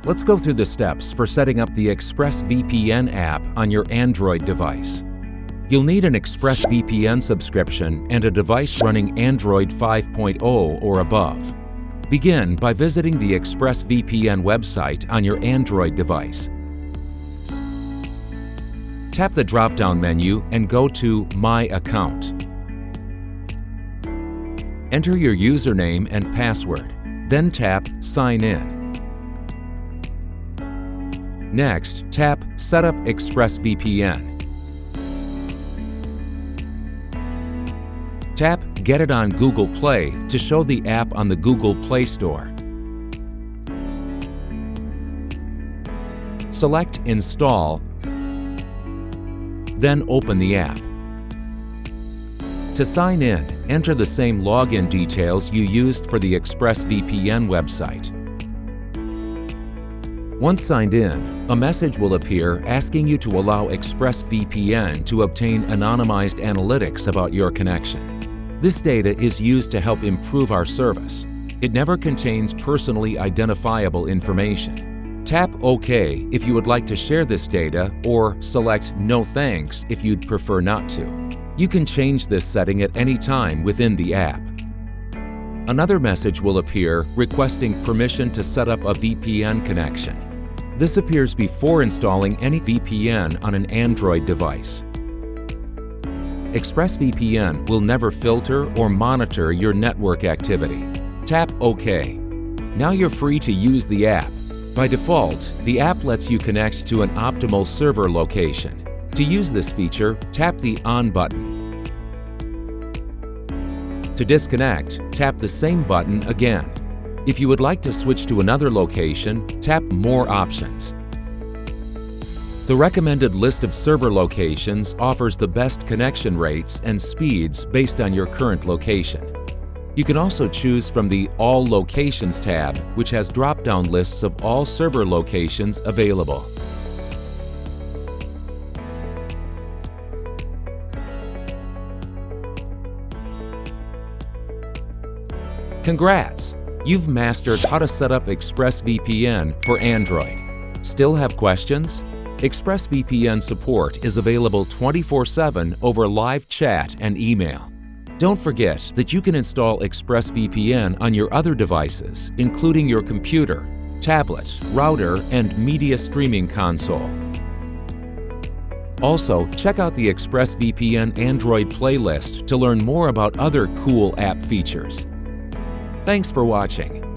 Let's go through the steps for setting up the ExpressVPN app on your Android device. You'll need an ExpressVPN subscription and a device running Android 5.0 or above. Begin by visiting the ExpressVPN website on your Android device. Tap the drop-down menu and go to My Account. Enter your username and password, then tap Sign In. Next, tap Set up ExpressVPN. Tap Get it on Google Play to show the app on the Google Play Store. Select Install, then open the app. To sign in, enter the same login details you used for the ExpressVPN website. Once signed in, a message will appear asking you to allow ExpressVPN to obtain anonymized analytics about your connection. This data is used to help improve our service. It never contains personally identifiable information. Tap OK if you would like to share this data, or select No Thanks if you'd prefer not to. You can change this setting at any time within the app. Another message will appear requesting permission to set up a VPN connection. This appears before installing any VPN on an Android device. ExpressVPN will never filter or monitor your network activity. Tap OK. Now you're free to use the app. By default, the app lets you connect to an optimal server location. To use this feature, tap the On button. To disconnect, tap the same button again. If you would like to switch to another location, tap More Options. The recommended list of server locations offers the best connection rates and speeds based on your current location. You can also choose from the All Locations tab, which has drop-down lists of all server locations available. Congrats! You've mastered how to set up ExpressVPN for Android. Still have questions? ExpressVPN support is available 24/7 over live chat and email. Don't forget that you can install ExpressVPN on your other devices, including your computer, tablet, router, and media streaming console. Also, check out the ExpressVPN Android playlist to learn more about other cool app features. Thanks for watching.